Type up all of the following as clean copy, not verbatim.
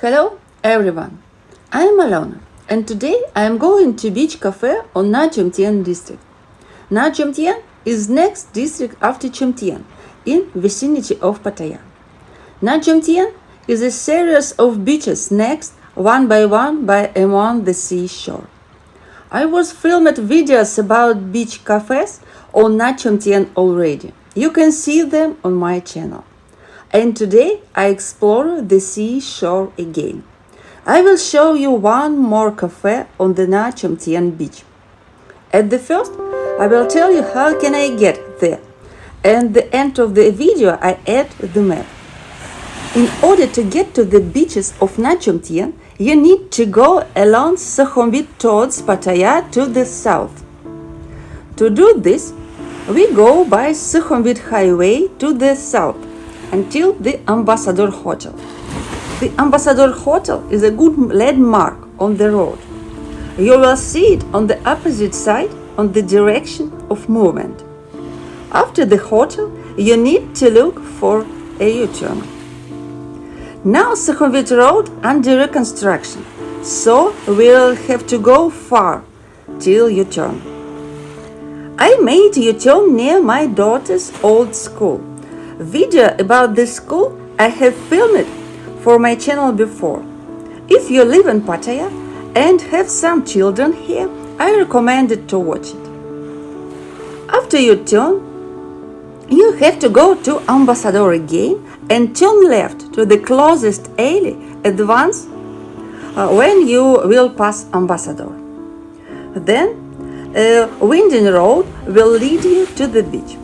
Hello everyone, I am Alona and today I am going to beach cafe on Na Jomtien district. Na Jomtien is next district after Jomtien in vicinity of Pattaya. Na Jomtien is a series of beaches next one by along the seashore. I was filmed videos about beach cafes on Na Jomtien already. You can see them on my channel. And today I explore the seashore again. I will show you one more cafe on the Na Jomtien Beach. At the first, I will tell you how can I get there. And at the end of the video, I add the map. In order to get to the beaches of Na Jomtien, you need to go along Sukhumvit towards Pattaya to the south. To do this, we go by Sukhumvit Highway to the south until the Ambassador Hotel. The Ambassador Hotel is a good landmark on the road. You will see it on the opposite side on the direction of movement. After the hotel, you need to look for a U-turn. Now Sukhumvit Road under reconstruction, so we'll have to go far till U-turn. I made U-turn near my daughter's old school. Video about this school I have filmed for my channel before. If you live in Pattaya and have some children here, I recommend it to watch it. After you turn, you have to go to Ambassador again and turn left to the closest alley advance when you will pass Ambassador. Then a winding road will lead you to the beach.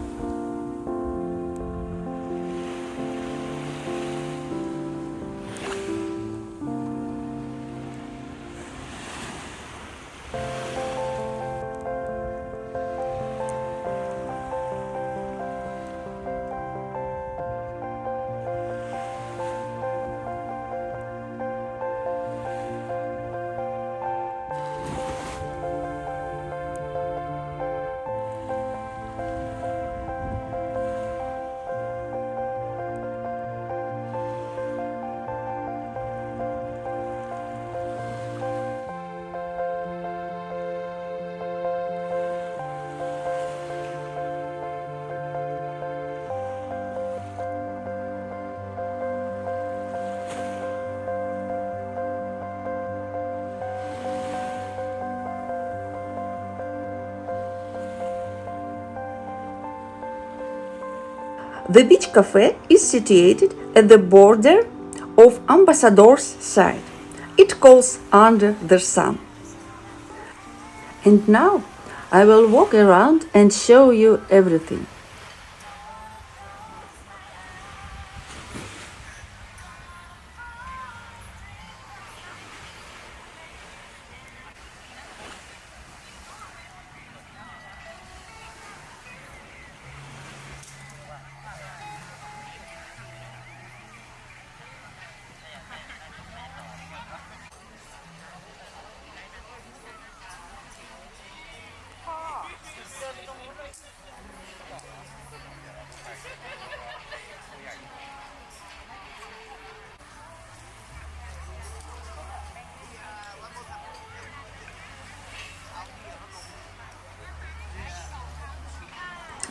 The beach cafe is situated at the border of Ambassador's side. It calls under the sun. And now I will walk around and show you everything.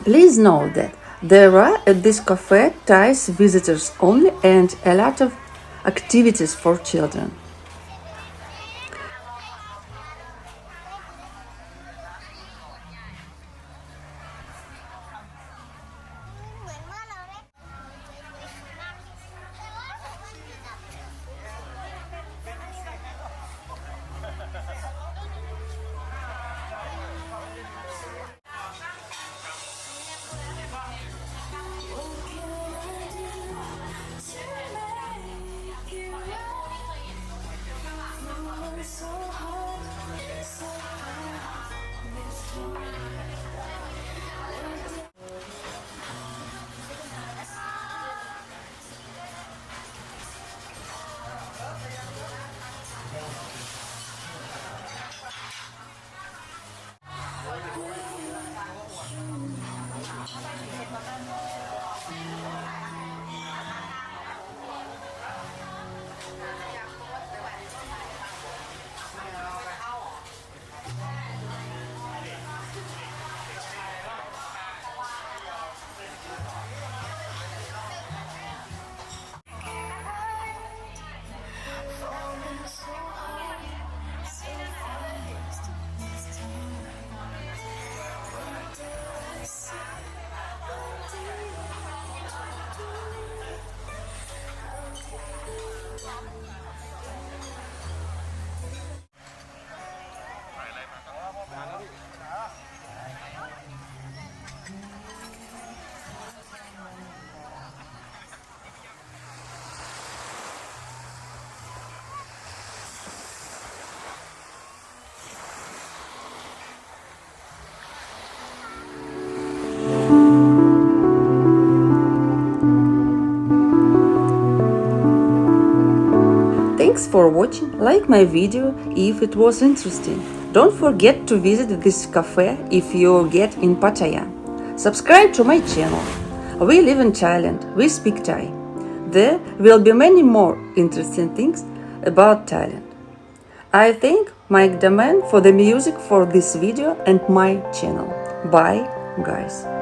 Please note that there are at this cafe Thais visitors only and a lot of activities for children. Thanks for watching. Like my video if it was interesting. Don't forget to visit this cafe if you get in Pattaya. Subscribe to my channel. We live in Thailand. We speak Thai. There will be many more interesting things about Thailand. I thank Dammann for the music for this video and my channel. Bye, guys.